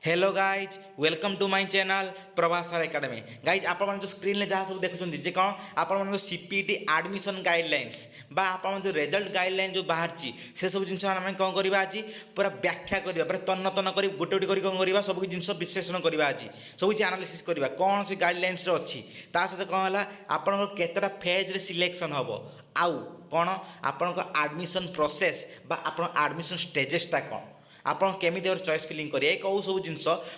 Hello guys welcome to my channel Prabhasar academy. Guys आप जो screen में जहाँ सब देखुं जे कौन आप सीपीटी एडमिशन गाइडलाइंस बा आप जो रिजल्ट गाइडलाइन जो बाहर से सब जिन आम कौन करवा आज पूरा व्याख्या करवा पूरा तन्न तन्न कर गोटे गोटे कौन करवा सब जिन विश्लेषण करवा आज सब किसी आनालीसिस करवा कौन से गाइडलाइंस अच्छी ता सहित कौन है आपंकर केतटा फेज रे सिलेक्शन हम आउ कौन आपण एडमिशन प्रोसेस बा आप एडमिशन स्टेजेसटा कौन आप केमी चॉइस फिलिंग करेंगे कौ सब जिन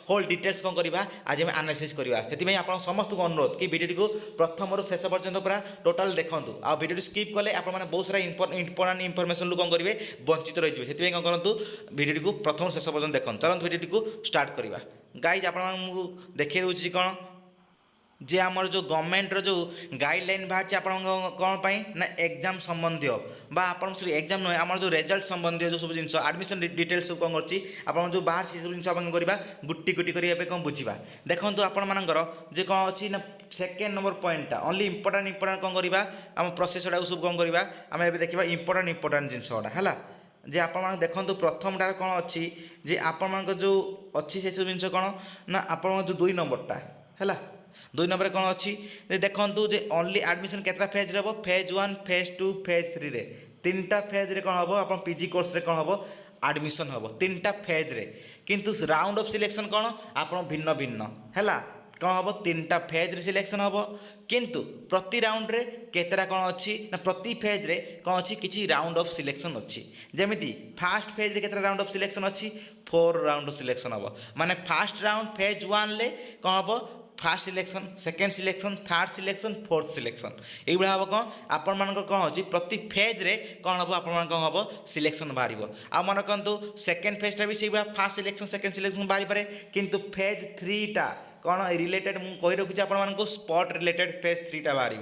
होल डिटेल्स कौन करवा आज आम आनालिसिस करवा से आप समस्त को अनुरोध कि भिडियो को प्रथम रू शेष पर्यंत पूरा टोटाल देखूँ आ भिडियो स्किप कले आप बहुत सारा इंपोर्टाट इनफर्मेशन कौन करेंगे वंचित रही है कौन करूँ भिडियो को प्रथम शेष पर्यंत देखो चलते भिडियो को स्टार्ट करवा गाइज आप देखिए दूसरी कौन जे आमर जो गवर्नमेंट रो जो गाइडलाइन बाहर आप कौन पाई ना एग्जाम संबंधी बा आप एग्जाम नुहे आम जो रिजल्ट संबंधी जो सब जिन एडमिशन डिटेल्स सब कौन कर जो बाहर से सब जिन करवा गुटी गुटी कर कौन बुझा देखो आपर जे कौन अच्छी ना सेकेंड नंबर पॉइंटा ओनली इंपोर्टाट कौन करवा आम प्रोसेस गुड़ा सब कौन करवा आम ए देखा इंपोर्टाट जिनस गुड़ा है जे आप देखो प्रथमटार कौन अच्छी जे आप जो अच्छी से सब जिन कौन ना आप जो 2 नंबरटा है 2 नंबर कौन अच्छी देखूँ जे ओनली एडमिशन केतटा फेज रे फेज 1 फेज 2 फेज 3 रे 3टा फेज रे कौन हम आप पीजी कोर्स रे कौन हम एडमिशन हम 3टा फेज रे किंतु राउंड ऑफ सिलेक्शन कौन आप भिन्न भिन्न है कौन हम 3टा फेज रे सिलेक्शन हम किंतु प्रति राउंड रे केतटा कौन अच्छी ना प्रति फेज रे कौन अच्छी किसी राउंड ऑफ सिलेक्शन अच्छी जमीती फास्ट फेज रे केतटा राउंड ऑफ सिलेक्शन अच्छी 4 राउंड ऑफ सिलेक्शन हम माने फास्ट राउंड फेज 1 ले कौन हम fast selection second selection third selection fourth selection ये हम कौन आपण कौन अच्छी प्रति फेज रे कौन हम आप कौन हम सिलेक्शन बाहर आ मन कहतु सेकेंड फेजटा भी से फास्ट सिलेक्शन सेकेंड सिलेक्शन बाहरी पारे किंतु फेज 3टा कौन रिलेटेड मुझे कही रखुच्छी आपको स्पॉट रिलेटेड फेज 3टा बाहर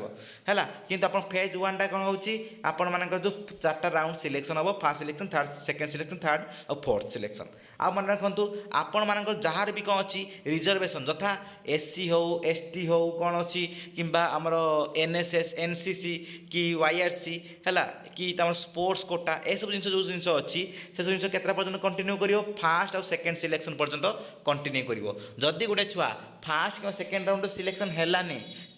है किंतु आप फेज 1टा कौन होकर जो 4टा राउंड सिलेक्शन हम fast selection third second selection third और फोर्थ सिलेक्शन आ मन रखु आपण मान जार भी कौन अच्छी रिजर्वेशन यथा एससी हो एसटी हो कौन अच्छी किंबा आमर एनएसएस एनसीसी कि वाईआरसी है कि स्पोर्ट्स कोटा ए सब जिन जो जिन अच्छी से सब जिन केतटा पर्यटन कंटिन्यू कर फास्ट और सेकेंड सिलेक्शन पर्यटन कंटिन्यू कर जदि गोटे छुआ फास्ट कि सेकेंड राउंड सिलेक्शन है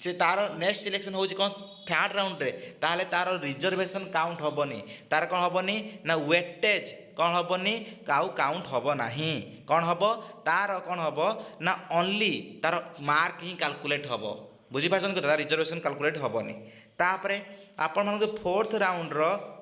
से तार नेक्स्ट सिलेक्शन हो कौन थर्ड राउंड रे ताहले तार रिजर्वेशन काउंट हेनी तार कौन हेनी ना वेटेज कौन हेनी काउंट हम ना कौन हम तार कौन हम ना ओनली तार मार्क ही कैलकुलेट हम बुझीपार कथा रिजर्वेशन कैलकुलेट हेनी तापर आपण जो fourth round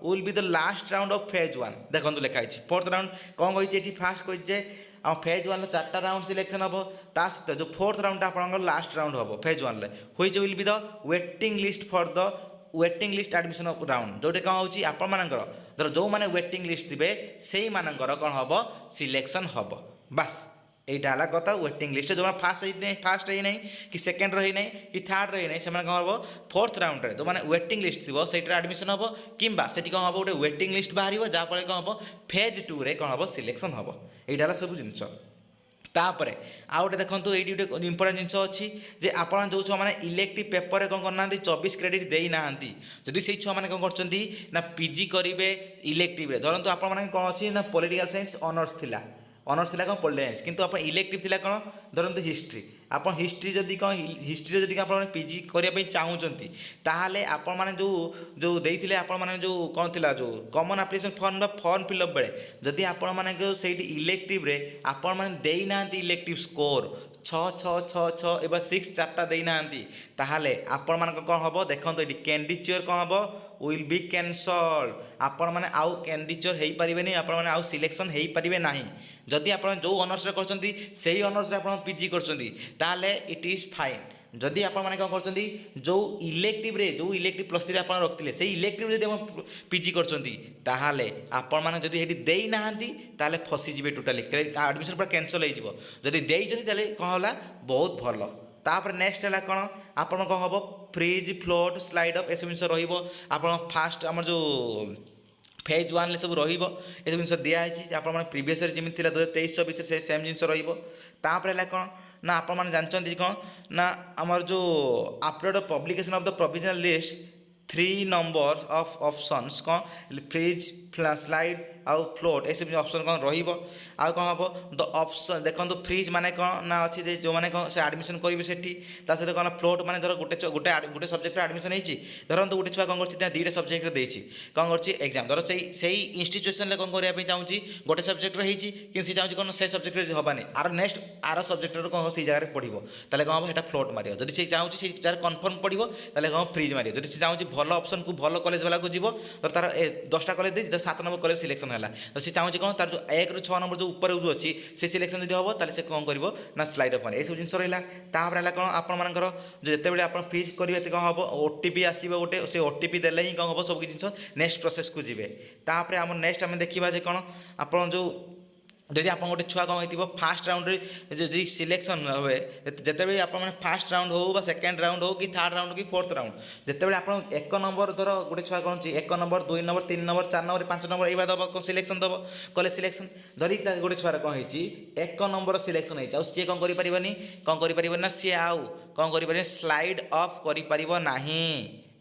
will be the last round of phase 1 देखो लिखाई फोर्थ राउंड कौन कही फास्ट कही आ फेज 1 4टा राउंड सिलेक्शन हम सहित जो फोर्थ राउंड आप लास्ट राउंड हम phase 1 which will be the waiting list for the waiting list admission of round Jote कौन होची आपनकर धर जो माने वेटिंग लिस्ट थे से मानकर कौन हम सिलेक्शन हम बस यहाँ है कथा वेटिंग लिस्ट जो फास्ट ही नहीं कि सेकेंड रही नहीं कि थर्ड रही नहीं से कौन हम फोर्थ राउंड रे जो मैंने वेटिंग लिस्ट थी से एडमिशन हम कि कौन हम गोटे वेटिंग लिस्ट बाहर जहाँफल कौन हम फेज 2 रे कौन हम सिलेक्शन हम यहाँ सब जिनस तापर आउ गोटे देखो ये गोटे इंपोर्टाट जिन अच्छी जे आप जो छुआ मैंने इलेक्टिव पेपर कौन करना 24 क्रेडिट देना जदि से छुआ मैंने कौन कर पीजी करेंगे इलेक्टिव धरतु आप कौन अच्छी ना पॉलिटिकल साइंस ऑनर्स थिला ऑनर्स थिला कौन पॉलिटिकल साइंस किंतु आप इलेक्टिव थिला कौन धरतु हिस्ट्री आप हिस्ट्री जदि कौन हिस्ट्री जदि आप पीजी करने चाहूँगी ताहले आपण मैंने जो देते आपण मैंने जो कौन थिला जो common application form form fill up बेले जदि आपण मैंने से इलेक्टिव रे आपण मैंने देना इलेक्टिव स्कोर 6 एवं 6 4टा देना ताहले आपण मान कौन हम देखो ये कैंडिचर कौन हम विल बी कैंसल आपण मैंने आउ कैंडिचर हो पारे आपण मैंने आउ सिलेक्शन हो पारे ना जदि आप जो ऑनर्स कर ऑनर्स पीजी कर इट इज फाइन जदि आप कौन कर जो इलेक्टिव रे जो इलेक्टिव प्लस 3 आप रखते से इलेक्टिव जब पीजी कर आपण मैंने जदि ये देना ताले फसीजे टोटाली एडमिशन पूरा कैंसल होदी देते कौन है बहुत भल तापर नेक्स्ट है कौन आप कौन हम फ्रिज फ्लोट स्लाइड अप सब जिन आप फास्ट आम जो फेज 1 सब रही जिन दिखाई आप प्रीवियस जमी 2023-24 से सेम जिन रहीपर है कौन ना आप जानते कौन ना आमर जो after publication of the provisional list 3 number of options कौन फ्रिज ସ୍ଲାଇଡ୍ ଆଉ ଫ୍ଲୋଟ୍ ଏସବୁ ଅପସନ୍ କ'ଣ ରହିବ। ଆଉ କ'ଣ ହେବ ଦ ଅପସନ୍ ଦେଖନ୍ତୁ ଫ୍ରିଜ୍ ମାନେ କ'ଣ ନା ଅଛି ଯେ ଯେଉଁମାନେ କ'ଣ ସେ ଆଡ଼ମିସନ୍ କରିବେ ସେଠି ତା ସହିତ କ'ଣ ଫ୍ଲୋଟ୍ ମାନେ ଧର ଗୋଟେ ସବଜେକ୍ଟରେ ଆଡ଼ମିସନ୍ ହେଇଛି ଧରନ୍ତୁ ଗୋଟେ ଛୁଆ କ'ଣ କରୁଛି ନା ଦୁଇଟା ସବଜେକ୍ଟରେ ଦେଇଛି କ'ଣ କରୁଛି ଏକ୍ଜାମ୍ ଧର ସେଇ ଇନଷ୍ଟିଚ୍ୟୁସନ୍ରେ କ'ଣ କରିବା ପାଇଁ ଚାହୁଁଛି ଗୋଟେ ସବଜେକ୍ଟରେ ହେଇଛି କିନ୍ତୁ ସେ ଚାହୁଁଛି କ'ଣ ସେ ସବଜେକ୍ଟରେ ହେବାନି ଆର ସବଜେକ୍ଟରେ କ'ଣ ସେଇ ଜାଗାରେ ପଢ଼ିବ ତାହେଲେ କ'ଣ ହେବ ସେଇଟା ଫ୍ଲୋଟ୍ ମାରିବ। ଯଦି ସେ ଚାହୁଁଛି ସେଇ ଜାଗାରେ କନଫର୍ମ ପଢ଼ିବ ତାହେଲେ କ'ଣ ଫ୍ରିଜ୍ ମାରିବ। ଯଦି ସେ ଚାହୁଁଛି ଭଲ ଅପସନ୍କୁ ଭଲ କଲେଜ ବାଲାକୁ ଯିବ ତ ତାର 10ଟା କଲେଜ ଦେଇଛି 7 ନମ୍ବର କଲେଜ ସିଲେକ୍ସନ୍ ହେଲା ତ ସେ ଚାହୁଁଛି କ'ଣ ତାର ଯେଉଁ 1ରୁ 6 ନମ୍ବର ଯେଉଁ ଉପରେ ଯେଉଁ ଅଛି ସେ ସିଲେକ୍ସନ୍ ଯଦି ହେବ ତାହେଲେ ସେ କ'ଣ କରିବ ନା ସ୍ଲାଇଡ୍ ଅପ୍ ମାରିବ। ଏସବୁ ଜିନିଷ ରହିଲା। ତାପରେ ହେଲା କ'ଣ ଆପଣମାନଙ୍କର ଯେତେବେଳେ ଆପଣ ଫ୍ରିଜ୍ କରିବେ କ'ଣ ହେବ OTP ଆସିବ ଗୋଟେ ସେ OTP ଦେଲେ ହିଁ କ'ଣ ହେବ ସବୁ ଜିନିଷ ନେକ୍ସଟ ପ୍ରୋସେସ୍କୁ ଯିବେ। ତାପରେ ଆମର ନେକ୍ସଟ ଆମେ ଦେଖିବା ଯେ କ'ଣ ଆପଣ ଯେଉଁ ଯଦି ଆପଣ ଗୋଟେ ଛୁଆ କ'ଣ ହେଇଥିବ ଫାର୍ଷ୍ଟ ରାଉଣ୍ଡରେ ଯଦି ସିଲେକ୍ସନ୍ ହୁଏ ଯେତେବେଳେ ଆପଣମାନେ ଫାର୍ଷ୍ଟ ରାଉଣ୍ଡ ହେଉ ବା ସେକେଣ୍ଡ ରାଉଣ୍ଡ ହେଉ କି ଥାର୍ଡ଼ ରାଉଣ୍ଡ କି ଫୋର୍ଥ ରାଉଣ୍ଡ ଯେତେବେଳେ ଆପଣ 1 ନମ୍ବର ଧର ଗୋଟେ ଛୁଆ କ'ଣ ଅଛି 1 number 2 number 3 number 4 number 5 number ଏଇଭଳିଆ ଦେବ ସିଲେକ୍ସନ୍ ଦେବ କଲେଜ ସିଲେକ୍ସନ୍ ଧରି ଗୋଟେ ଛୁଆର କ'ଣ ହେଇଛି 1 ନମ୍ବର ସିଲେକ୍ସନ୍ ହେଇଛି ଆଉ ସିଏ କ'ଣ କରିପାରିବନି ନା ସିଏ ଆଉ କ'ଣ କରିପାରିବ ସ୍ଲାଇଡ୍ ଅଫ୍ କରିପାରିବ ନାହିଁ।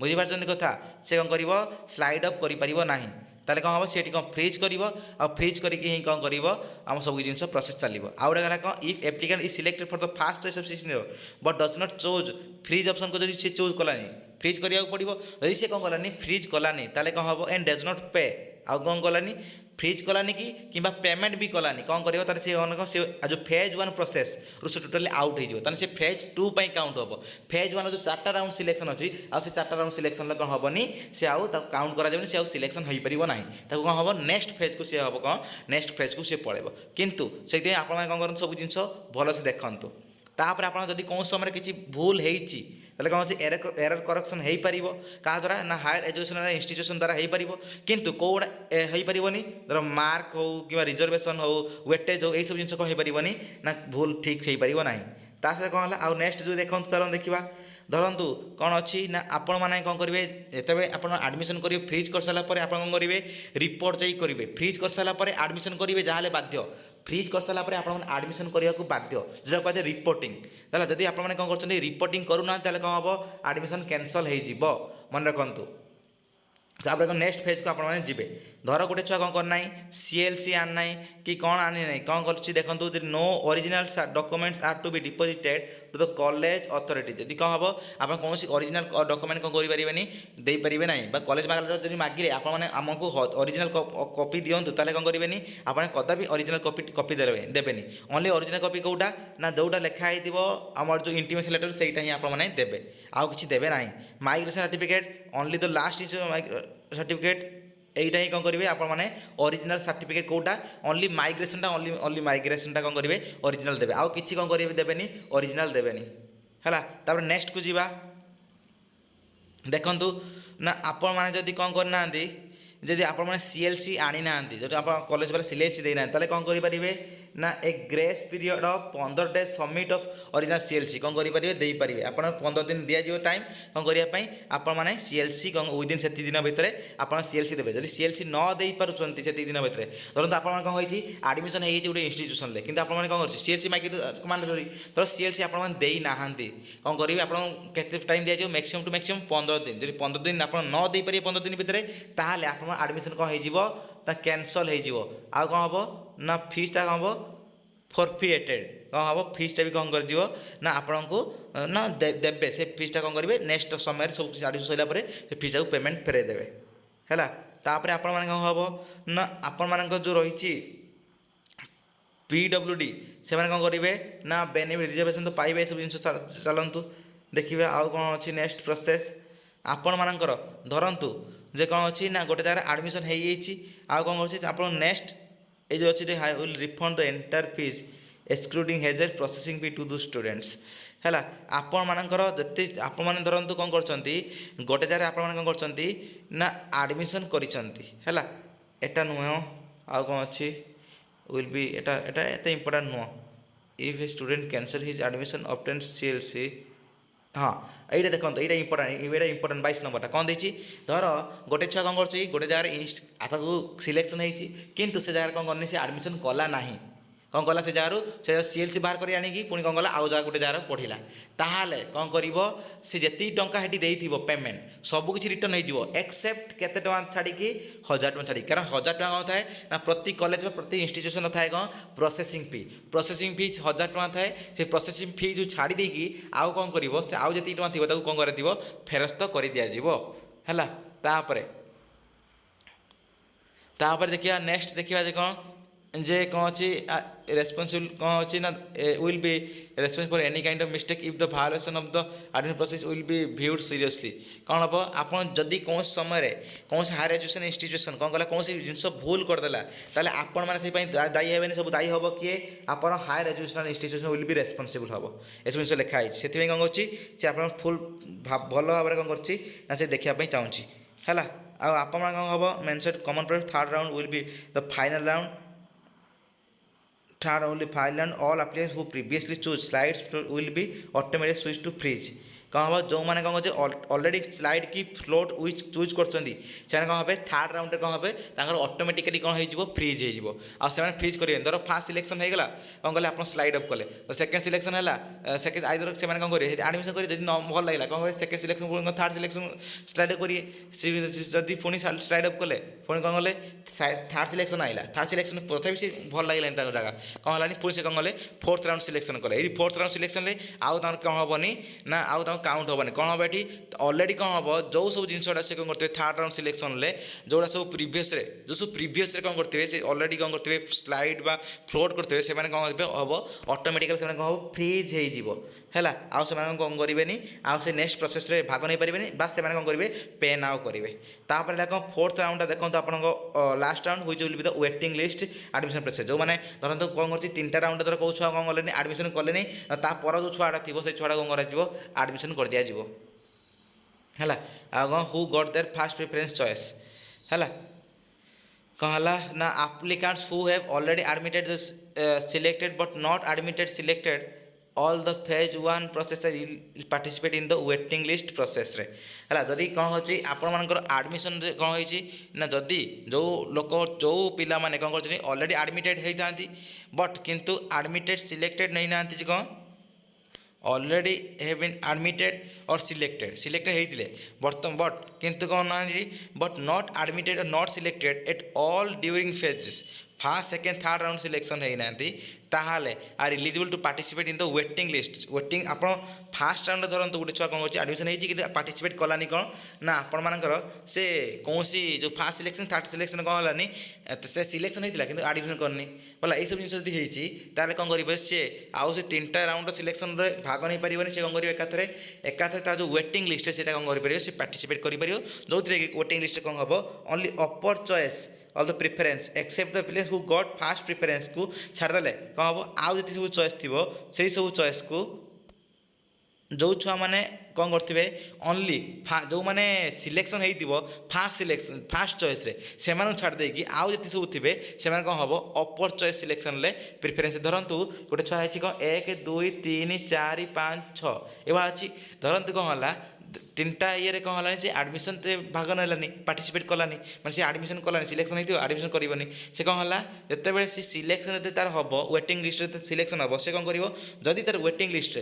ବୁଝିପାରୁଛନ୍ତି କଥା ସେ କ'ଣ କରିବ ସ୍ଲାଇଡ୍ ଅଫ୍ କରିପାରିବ ନାହିଁ। ତାହେଲେ କ'ଣ ହେବ ସେଠି କ'ଣ ଫ୍ରିଜ୍ କରିବ ଆଉ ଫ୍ରିଜ୍ କରିକି ହିଁ କ'ଣ କରିବ ଆମ ସବୁ ଜିନିଷ ପ୍ରୋସେସ୍ ଚାଲିବ। ଆଉ ଗୋଟେ ହେଲା କ'ଣ if applicant is selected for the first choice of scenario but does not choose freeze ଅପସନ୍କୁ ଯଦି ସେ ଚୁଜ୍ କଲାନି ଫ୍ରିଜ୍ କରିବାକୁ ପଡ଼ିବ। ଯଦି ସେ କ'ଣ କଲାନି ଫ୍ରିଜ୍ କଲାନି ତାହେଲେ କ'ଣ ହେବ ଏଣ୍ଡ ଡଜ୍ ନଟ୍ ପେ ଆଉ କ'ଣ କଲାନି ଫ୍ରିଜ୍ କଲାନି କି କିମ୍ବା ପେମେଣ୍ଟ ବି କଲାନି କ'ଣ କରିବ ତାହେଲେ ସେ ଯେଉଁ ଫେଜ୍ 1 ପ୍ରୋସେସ୍ରୁ ସେ ଟୋଟାଲି ଆଉଟ୍ ହେଇଯିବ ତାହେଲେ ସେ ଫେଜ୍ 2 ପାଇଁ କାଉଣ୍ଟ ହେବ। ଫେଜ୍ 1 ଯେଉଁ 4ଟା ରାଉଣ୍ଡ ସିଲେକ୍ସନ୍ ଅଛି ଆଉ ସେ 4ଟା ରାଉଣ୍ଡ ସିଲେକ୍ସନ୍ରେ କ'ଣ ହେବନି ସେ ଆଉ ତାକୁ କାଉଣ୍ଟ କରାଯାବନି ସେ ଆଉ ସିଲେକ୍ସନ୍ ହୋଇପାରିବ ନାହିଁ ତାକୁ କ'ଣ ହେବ ନେକ୍ସଟ ଫେଜ୍କୁ ସେ ହେବ କ'ଣ ନେକ୍ସଟ ଫେଜ୍କୁ ସେ ପଳାଇବ। କିନ୍ତୁ ସେଇଥିପାଇଁ ଆପଣମାନେ କ'ଣ କରନ୍ତୁ ସବୁ ଜିନିଷ ଭଲସେ ଦେଖନ୍ତୁ। ତାପରେ ଆପଣ ଯଦି କୌଣସି ସମୟରେ କିଛି ଭୁଲ ହେଇଛି ତାହେଲେ କ'ଣ ହେଉଛି ଏରର କରେକ୍ସନ୍ ହୋଇପାରିବ କାହା ଦ୍ୱାରା ନା ହାୟର ଏଜୁକେସନ୍ ଇନଷ୍ଟିଚ୍ୟୁସନ୍ ଦ୍ୱାରା ହୋଇପାରିବ କିନ୍ତୁ କେଉଁଟା ହୋଇପାରିବନି ଧର ମାର୍କ ହେଉ କିମ୍ବା ରିଜର୍ଭେସନ୍ ହେଉ ୱେଟେଜ୍ ହେଉ ଏଇସବୁ ଜିନିଷ କ'ଣ ହୋଇପାରିବନି ନା ଭୁଲ ଠିକ୍ ହୋଇପାରିବ ନାହିଁ। ତା ସହିତ କ'ଣ ହେଲା ଆଉ ନେକ୍ସଟ ଯେଉଁ ଦେଖନ୍ତୁ ଚାଲନ୍ତୁ ଦେଖିବା ଧରନ୍ତୁ କ'ଣ ଅଛି ନା ଆପଣମାନେ କ'ଣ କରିବେ ଯେତେବେଳେ ଆପଣ ଆଡ଼ମିସନ୍ କରିବେ ଫ୍ରିଜ୍ କରିସାରିଲା ପରେ ଆପଣ କ'ଣ କରିବେ ରିପୋର୍ଟ ଯାଇ କରିବେ ଫ୍ରିଜ୍ କରିସାରିଲା ପରେ ଆଡ଼ମିସନ୍ କରିବେ ଯାହାହେଲେ ବାଧ୍ୟ ଫ୍ରିଜ୍ କରିସାରିଲା ପରେ ଆପଣମାନେ ଆଡ଼ମିସନ୍ କରିବାକୁ ବାଧ୍ୟ ଯେଉଁଟା କୁହାଯାଏ ରିପୋର୍ଟିଂ। ତାହେଲେ ଯଦି ଆପଣମାନେ କ'ଣ କରୁଛନ୍ତି ରିପୋର୍ଟିଂ କରୁନାହାନ୍ତି ତାହେଲେ କ'ଣ ହେବ ଆଡ଼ମିସନ୍ କ୍ୟାନସଲ୍ ହୋଇଯିବ ମନେ ରଖନ୍ତୁ। ତାପରେ ନେକ୍ସଟ ଫେଜ୍କୁ ଆପଣମାନେ ଯିବେ ଧର ଗୋଟେ ଛୁଆ କ'ଣ କରିନାହିଁ CLC ଆଣିନାହିଁ କି କ'ଣ ଆଣିନାହିଁ କ'ଣ କରୁଛି ଦେଖନ୍ତୁ no original documents are to be deposited to the college authority ଯଦି କ'ଣ ହେବ ଆପଣ କୌଣସି ଅରିଜିନାଲ୍ ଡକୁମେଣ୍ଟ କ'ଣ କରିପାରିବେନି ଦେଇପାରିବେ ନାହିଁ ବା କଲେଜ ଯଦି ମାଗିଲେ ଆପଣମାନେ ଆମକୁ ଅରିଜିନାଲ୍ କପି ଦିଅନ୍ତୁ ତାହେଲେ କ'ଣ କରିବେନି ଆପଣ କଦାପି ଅରିଜିନାଲ୍ କପି ଦେବେନି ଓନ୍ଲି ଅରିଜିନାଲ୍ କପି କେଉଁଟା ନା ଯେଉଁଟା ଲେଖା ହେଇଥିବ ଆମର ଯେଉଁ ଇଣ୍ଟିମେସନ୍ ଲେଟର୍ ସେଇଟା ହିଁ ଆପଣମାନେ ଦେବେ ଆଉ କିଛି ଦେବେ ନାହିଁ। Migration certificate only the last is certificate এইটা ହିଁ କ'ଣ କରିବେ ଆପଣମାନେ ଅରିଜିନାଲ୍ ସାର୍ଟିଫିକେଟ୍ କେଉଁଟା ଓନ୍ଲି ମାଇଗ୍ରେସନ୍ଟା ଓନ୍ଲି ମାଇଗ୍ରେସନ୍ଟା କ'ଣ କରିବେ ଅରିଜିନାଲ୍ ଦେବେ ଆଉ କିଛି କ'ଣ କରିବେ ଦେବେନି ଅରିଜିନାଲ୍ ଦେବେନି ହେଲା। ତାପରେ ନେକ୍ସଟକୁ ଯିବା ଦେଖନ୍ତୁ ନା ଆପଣମାନେ ଯଦି କ'ଣ କରିନାହାନ୍ତି ଯଦି ଆପଣମାନେ CLC ଆଣିନାହାନ୍ତି ଯଦି ଆପଣ କଲେଜ ବାଲା CLC ଦେଇନାହାନ୍ତି ତାହେଲେ କ'ଣ କରିପାରିବେ ନା a grace period of 15 days submit of original CLC କ'ଣ କରିପାରିବେ ଦେଇପାରିବେ ଆପଣ 15 ଦିନ ଦିଆଯିବ ଟାଇମ୍ କ'ଣ କରିବା ପାଇଁ ଆପଣମାନେ CLC କ'ଣ ୱିଦିନ୍ ସେତିକି ଦିନ ଭିତରେ ଆପଣ CLC ଦେବେ। ଯଦି CLC ନ ଦେଇପାରୁଛନ୍ତି ସେତିକି ଦିନ ଭିତରେ ଧରନ୍ତୁ ଆପଣମାନେ କ'ଣ ହେଇଛି ଆଡ଼ମିସନ୍ ହେଇଯାଇଛି ଗୋଟେ ଇନଷ୍ଟିଚ୍ୟୁସନ୍ରେ କିନ୍ତୁ ଆପଣମାନେ କ'ଣ କରୁଛି CLC ମାଗି ମାଣ୍ଡାଟୋରି ଧର CLC ଆପଣମାନେ ଦେଇନାହାନ୍ତି କ'ଣ କରିବେ ଆପଣ କେତେ ଟାଇମ୍ ଦିଆଯିବ ମ୍ୟାକ୍ସିମମ୍ ଟୁ ମ୍ୟାକ୍ସିମମ୍ 15 ଦିନ ଯଦି 15 ଦିନ ଆପଣ ନ ଦେଇପାରିବେ 15 ଦିନ ଭିତରେ ତାହେଲେ ଆପଣ ଆଡ଼ମିସନ୍ କ'ଣ ହେଇଯିବ ତା କ୍ୟାନସଲ୍ ହେଇଯିବ ଆଉ କ'ଣ ହେବ ନା ଫିସ୍ଟା କ'ଣ ହେବ ଫର୍ଫିଏଟେଡ୍ କ'ଣ ହେବ ଫିସ୍ଟା ବି କ'ଣ କରିଯିବ ନା ଆପଣଙ୍କୁ ନା ଦେବେ ସେ ଫିସ୍ଟା କ'ଣ କରିବେ ନେକ୍ସଟ ସମୟରେ ସବୁ ଆଡ଼ମିସନ୍ ସରିଲା ପରେ ସେ ଫିସ୍ଟାକୁ ପେମେଣ୍ଟ ଫେରାଇ ଦେବେ ହେଲା। ତାପରେ ଆପଣମାନେ କ'ଣ ହେବ ନା ଆପଣମାନଙ୍କର ଯେଉଁ ରହିଛି PWD ସେମାନେ କ'ଣ କରିବେ ନା ବେନିଫିଟ୍ ରିଜର୍ଭେସନ୍ ତ ପାଇବେ ଏସବୁ ଜିନିଷ ଚାଲନ୍ତୁ ଦେଖିବେ ଆଉ କ'ଣ ଅଛି ନେକ୍ସଟ ପ୍ରୋସେସ୍ ଆପଣମାନଙ୍କର ଧରନ୍ତୁ ଯେ କ'ଣ ଅଛି ନା ଗୋଟେ ଜାଗାରେ ଆଡ଼ମିସନ୍ ହେଇଯାଇଛି ଆଉ କ'ଣ କରୁଛି ଆପଣ ନେକ୍ସଟ ଏ ଯେଉଁ ଅଛି I will refund the entire fees excluding hazel processing fee to the students ହେଲା। ଆପଣମାନଙ୍କର ଯେତେ ଆପଣମାନେ ଧରନ୍ତୁ କ'ଣ କରୁଛନ୍ତି ଗୋଟେ ଜାଗାରେ ଆପଣମାନେ କ'ଣ କରୁଛନ୍ତି ନା ଆଡ଼ମିସନ୍ କରିଛନ୍ତି ହେଲା ଏଟା ନୁହେଁ ଆଉ କ'ଣ ଅଛି ୱିଲ୍ ବି ଏଟା ଏତେ ଇମ୍ପୋର୍ଟାଣ୍ଟ ନୁହଁ if a student cancel his admission obtain CLC ହଁ এইটা দেখুন এইটা ইম্পর্টাট 22 নম্বরটা কম দিয়েছি ধর গোটে ছুয়া কম করছে গোটে জায়গায় তাকে সিলেকশন হয়েছি কিন্তু সে জায়গায় কম করনি সে আডমিশন কলা না कौन कला से जगार से सीएलसी बाहर कर आनी पुणी कौन कला आउ जगह गोटे जगार पढ़ला ताहले कौन कर सी जी टंका हेटी पेमेंट सबकि रिटर्न हो एक्सेप्ट केते टଙ୍କା छाड़ी 1000 टଙ୍କା छाड़ी कारण 1000 टଙ୍କା कौन थाए ना प्रति कॉलेज प्रति इंस्टीट्यूशन थाए कौन प्रोसेसिंग फी 1000 टଙ୍କା थाए से प्रोसेसिंग फी जो छाड़ी देकी आउ कौन कर से आउ जी टଙ୍କା थी कौन कर फेरस्त कर दिज्व तापर देखिए नेक्स्ट देखिए कौन जे कौन अच्छी रेस्पॉन्सिबल कौन अच्छी ना will be responsible for any kind of mistake if the violation of the admission process will be viewed seriously कौन हम आपन जदि कौन समय कौन हायर एजुकेशन इंस्टीट्यूशन कौन कला कौन जिनस भूल करदेला ताले आपण माने से दायी हेबेनि सब दायी हम किए आपण higher educational institution will be responsible हम एसब जिन लिखाई से कौन कर फुल भल भाव कौन कर देखापी चाहूँगी है आप कौन mention common preference third round will be the final round third only file and all applicants who previously choose slides will be automatically switched to freeze कौन हम जो मैंने कौन कर ऑलरेडी स्लाइड की फ्लोट विच चूज कर कौन हे थर्ड राउंड कौन हे ऑटोमेटिकली कौन हो फ्रीज हो फ्रीज करेंगे धर फास्ट सिलेक्शन होगा कौन कले आप स्लाइड अप कले तो सेकेंड सिलेक्शन है सेकेंड आइदर से कौन करेंगे एडमिशन करेंगे भल लगे कौन करेंगे second selection third selection slide करेंगे जदि पुणी स्लाइड अप कले पुणी कौन कले थर्ड सिलेक्शन आइला थर्ड सिलेक्शन प्रथम से भल लगे जगह कौन है पुणी से कौन कले फोर्थ राउंड सिलेक्शन कले ये फोर्थ राउंड सिलेक्शन आउ कौन हेनी ना आउ काउंट हेनी कौन हम ये ऑलरेडी कौन हम जो सब जिनसा से कौन करते थर्ड राउंड सिलेक्शन जोड़ा सब प्रीवियस जो सब प्रीवियस कौन करते से ऑलरेडी कौन करते स्लाइड बा फ्लोट करते से कौन हम ऑटोमेटिकली से कौन हम फ्रीज हो है आउ से कौन करेंगे आउ से नेक्स्ट प्रोसेस रे भाग नहीं पारे बस से कौन करेंगे पेन आउ करेंगे तापर कौन फोर्थ राउंड देखो आप लास्ट राउंड हुई will be the waiting list admission process जो मैंने धरत कौन कर 3टा राउंड धर कौ छुआ कौन कले एडमिशन कले तापर जो छुआटा थी से छुआटा कौन कर एडमिशन कर दि जाव है कौन who got their first preference choice है कौन है ना applicants who have already admitted selected but not admitted selected all the phase 1 process will participate in the waiting list process रे है जदि कौन होची आपण मानकर एडमिशन कौन होची ना जदि जो लोक जो पिला माने कौन कर ऑलरेडी एडमिटेड होती बट किंतु एडमिटेड सिलेक्टेड नहीं नांती कौन ऑलरेडी हैव बीन एडमिटेड और सिलेक्टेड होते बर्तमान बट किंतु कौन ना बट नॉट एडमिटेड और not selected at all during phases first second third round selection होना ताहले are eligible to participate in the waiting list waiting आप फास्ट राउंड धरतु गोटे छुआ कौन कर एडमिशन होती पार्टिसिपेट कलानी कौन ना आपण मानकर से कौन जो फास्ट सिलेक्शन थर्ड सिलेक्शन कौन है से सिलेक्शन होता कि एडमिशन करनी बोला ये सब जिन जब कौन करेंगे सी आउ से 3टा राउंड सिलेक्शन भाग नहीं पारे से कौन करेंगे एकाथरे तार जो वेटिंग लिस्ट से कौन करेंगे से पार्टिसिपेट कर जो वेटिंग लिस्ट कौन हम only upper choice of the preference accept the place who got first preference को छाड़देले कौन हम आउ जी सब चॉइस थी से सब चॉइस को जो छुआ मैंने कौन करते ओनली जो मैंने सिलेक्शन हो फास्ट चॉइस से छाड़ देकी आउ जी सब थे से कौन हम अपर चॉइस सिलेक्शन प्रिफरेंस धरतु गोटे छुआ है कौन 1 2 3 4 5 6 एवं अच्छी धरतु कौन है 3टा ये कौन है से एडमिशन भाग नानी पार्टिसिपेट कलानी मैं से एडमिशन कलानी सिलेक्शन होती एडमिशन करनी से कौन है जिते सी सिलेक्शन तार हम वेटिंग लिस्ट सिलेक्शन हम से कौन कर जदि तार वेटिंग लिस्ट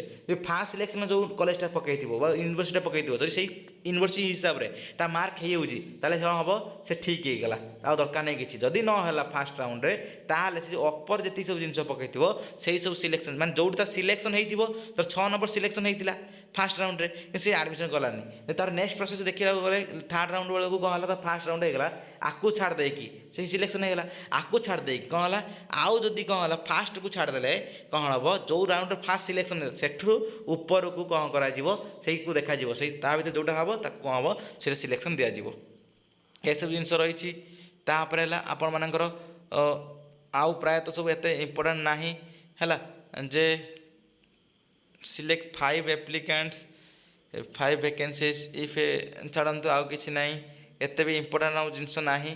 फास्ट सिलेक्शन जो कॉलेजटा पकई यूनिवर्सिटी पकई जब से यूनिवर्सिटी हिसाब से मार्क होते कौन हम से ठीक हो गला आ दरकार नहीं किसी जदि ना फास्ट राउंड रे ताल से अपर जी सब जिन पकई से सब सिलेक्शन माने जो सिलेक्शन हो 6 नंबर सिलेक्शन होता फास्ट राउंड रे से एडमिशन कलानी तार नेक्स्ट प्रोसेस देखा गले थर्ड राउंड बेलू कौन है फास्ट राउंड होगा आपको छाड़ देकी से सिलेक्शन होगा आपको छाड़ देकी कौन है आउ जदि कौन है फास्ट को छाड़देले कौन हम जो राउंड फास्ट सिलेक्शन सेठू ऊपर को कौन कर देखा से भर जोटा हम कौन हम से सिलेक्शन दि जाव ये सब जिन रही आपण मानकर आउ प्रायतः सब एत इम्पोर्टाट ना है जे सिलेक्ट 5 एप्लिकेंट्स 5 वैकेंसीज इफ छाड़ू आउ कि ना एत भी इम्पोर्टाट जिनस ना है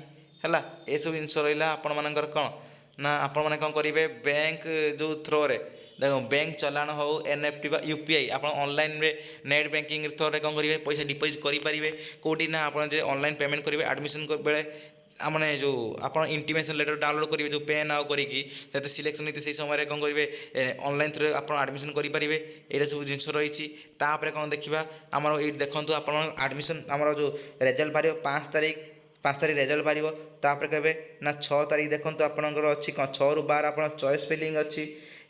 ये सब जिन रहा आपण मानकर कौन ना आपण मैंने कौन करेंगे बैंक जो थ्रो रे देखो बैंक चलाण हो एनएफटी बा यूपीआई आप ऑनलाइन रे नेट बैंकिंग थ्रो रे कौन करेंगे पैसा डिपोजिट करेंगे कौटी ना आप ऑनलाइन पेमेंट करेंगे एडमिशन बेले ମାନେ ଯେଉଁ ଆପଣ ଇଣ୍ଟିମେସନ୍ ଲେଟର୍ ଡାଉନଲୋଡ଼୍ କରିବେ ଯେଉଁ ପେନ୍ ଆଉ କରିକି ସେତେ ସିଲେକ୍ସନ୍ ହେଇଥିବ ସେଇ ସମୟରେ କ'ଣ କରିବେ ଅନଲାଇନ୍ ଥ୍ରୁରେ ଆପଣ ଆଡ଼ମିସନ୍ କରିପାରିବେ। ଏଇଟା ସବୁ ଜିନିଷ ରହିଛି। ତାପରେ କ'ଣ ଦେଖିବା ଆମର ଏଇଠି ଦେଖନ୍ତୁ ଆପଣ ଆଡ଼ମିସନ୍ ଆମର ଯେଉଁ ରେଜଲ୍ଟ ବାହାରିବ 5 ତାରିଖ ରେଜଲ୍ଟ ବାହାରିବ। ତାପରେ କେବେ ନା 6 ତାରିଖ ଦେଖନ୍ତୁ ଆପଣଙ୍କର ଅଛି କ'ଣ 6ରୁ 12 ଆପଣ ଚଏସ୍ ଫିଲିଂ ଅଛି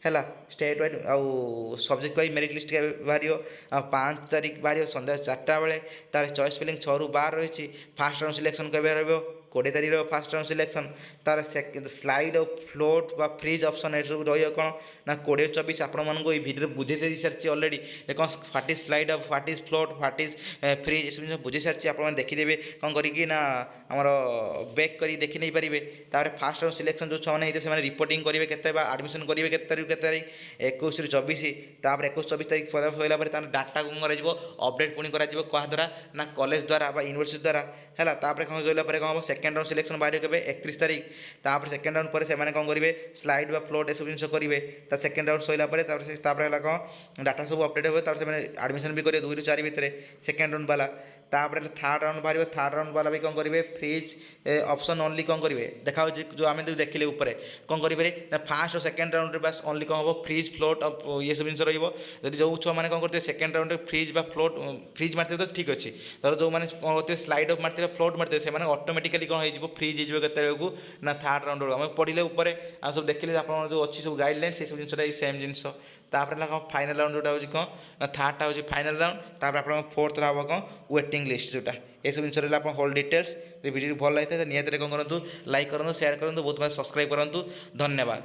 ହେଲା ଷ୍ଟେଟ୍ ୱାଇଜ୍ ଆଉ ସବଜେକ୍ଟ ୱାଇଜ୍ ମେରିଟ୍ ଲିଷ୍ଟ କେବେ ବାହାରିବ ଆଉ 5 ତାରିଖ ବାହାରିବ ସନ୍ଧ୍ୟା 4ଟା ବେଳେ। ତାର ଚଏସ୍ ଫିଲିଂ 6ରୁ 12 ରହିଛି। ଫାର୍ଷ୍ଟ ରାଉଣ୍ଡ ସିଲେକ୍ସନ୍ କେବେ ରହିବ 20 ତାରିଖ ରହିବ ଫାର୍ଷ୍ଟ ରାଉଣ୍ଡ ସିଲେକ୍ସନ୍। ତାର ସ୍ଲାଇଡ୍ ଆଉ ଫ୍ଲୋଟ୍ ବା ଫ୍ରିଜ୍ ଅପସନ୍ ଏସବୁ ରହିବ କ'ଣ ନା 20-24 ଆପଣମାନଙ୍କୁ ଏଇ ଭିଡ଼ିଓରେ ବୁଝେଇ ଦେଇ ସାରିଛି ଅଲରେଡ଼ି କ'ଣ what is slide of what is float what is fridge ଏସବୁ ଜିନିଷ ବୁଝେଇ ସାରିଛି। ଆପଣମାନେ ଦେଖିଦେବେ କ'ଣ କରିକି ନା ଆମର ବେକ୍ କରି ଦେଖି ନେଇପାରିବେ। ତାପରେ ଫାର୍ଷ୍ଟ ରାଉଣ୍ଡ ସିଲେକ୍ସନ୍ ଯେଉଁ ଛୁଆମାନେ ହେଇଥିବେ ସେମାନେ ରିପୋର୍ଟିଂ କରିବେ କେତେ ବା ଆଡ଼ମିସନ୍ କରିବେ କେତେ ତାରିଖ 21ରୁ 24। ତାପରେ 21-24 ତାରିଖ ସରିଲା ପରେ ତାର ଡାଟା କ'ଣ କରାଯିବ ଅପଡ଼େଟ୍ ପୁଣି କରାଯିବ କାହା ଦ୍ୱାରା ନା କଲେଜ ଦ୍ୱାରା ବା ୟୁନିଭର୍ସିଟି ଦ୍ୱାରା ହେଲା। ତାପରେ କ'ଣ ସରିଲା ପରେ କ'ଣ ହେବ ସେକେଣ୍ଡ ରାଉଣ୍ଡ ସିଲେକ୍ସନ୍ ବାହାରିବ କେବେ 31 ତାରିଖ। ତାପରେ ସେକେଣ୍ଡ ରାଉଣ୍ଡ ପରେ ସେମାନେ କ'ଣ କରିବେ ସ୍ଲାଇଡ୍ ବା ଫ୍ଲୋଟ୍ ଏସବୁ ଜିନିଷ କରିବେ। ତା ସେକେଣ୍ଡ ରାଉଣ୍ଡ ସରିଲା ପରେ ତାପରେ ହେଲା କ'ଣ ଡାଟା ସବୁ ଅପଡ଼େଟ୍ ହେବ। ତାପରେ ସେମାନେ ଆଡ଼ମିସନ୍ ବି କରିବେ 2ରୁ 4 ଭିତରେ ସେକେଣ୍ଡ ରାଉଣ୍ଡ ବାଲା। ତାପରେ ଥାର୍ଡ଼ ରାଉଣ୍ଡ ବାହାରିବ। ଥାର୍ଡ଼ ରାଉଣ୍ଡ ବାଲା ବି କ'ଣ କରିବେ ଫ୍ରିଜ୍ ଅପସନ୍ ଓନ୍ଲି କ'ଣ କରିବେ ଦେଖାହେଉଛି ଯେଉଁ ଆମେ ଦେଖିଲେ ଉପରେ କ'ଣ କରିବେ ନା ଫାର୍ଷ୍ଟ ଓ ସେକେଣ୍ଡ ରାଉଣ୍ଡରେ ବାସ୍ ଓନ୍ଲି କ'ଣ ହେବ ଫ୍ରିଜ୍ ଫ୍ଲୋଟ୍ ଇଏ ସବୁ ଜିନିଷ ରହିବ। ଯଦି ଯେଉଁ ଛୁଆମାନେ କ'ଣ କରିଥିବେ ସେକେଣ୍ଡ ରାଉଣ୍ଡରେ ଫ୍ରିଜ୍ ବା ଫ୍ଲୋଟ୍ ଫ୍ରିଜ୍ ମାରିଥିବେ ତ ଠିକ୍ ଅଛି। ଧର ଯେଉଁମାନେ କ'ଣ କରିଥିବେ ସ୍ଲାଇଡ୍ ଅଫ୍ ମାରିଥିବେ ଫ୍ଲୋଟ୍ ମାରିଥିବେ ସେମାନେ ଅଟୋମେଟିକାଲି କ'ଣ ହେଇଯିବ ଫ୍ରିଜ୍ ହେଇଯିବ କେତେବେଳକୁ ନା ଥାର୍ଡ଼ ରାଉଣ୍ଡ ବେଳକୁ। ଆମେ ପଢ଼ିଲେ ଉପରେ ଆମେ ସବୁ ଦେଖିଲେ ଆପଣଙ୍କର ଯେଉଁ ଅଛି ସବୁ ଗାଇଡ଼ଲାଇନ୍ ସେସବୁ ଜିନିଷଟା ଏଇ ସେମ୍ ଜିନିଷ। ତାପରେ ହେଲା କ'ଣ ଫାଇନାଲ୍ ରାଉଣ୍ଡ ଯେଉଁଟା ହେଉଛି କ'ଣ ନା ଥାର୍ଡ଼ଟା ହେଉଛି ଫାଇନାଲ୍ ରାଉଣ୍ଡ। ତାପରେ ଆପଣଙ୍କ ଫୋର୍ଥଟା ହେବ କ'ଣ ୱେଟିଂ ଲିଷ୍ଟ ଯେଉଁଟା ଏସବୁ ଜିନିଷ ରହିଲା ଆପଣ ହୋଲ୍ ଡିଟେଲ୍ସ। ଯଦି ଭିଡ଼ିଓ ଭଲ ଲାଗିଥାଏ ନିହାତି କ'ଣ କରନ୍ତୁ ଲାଇକ୍ କରନ୍ତୁ ସେୟାର କରନ୍ତୁ ବହୁତ ସବସ୍କ୍ରାଇବ୍ କରନ୍ତୁ। ଧନ୍ୟବାଦ।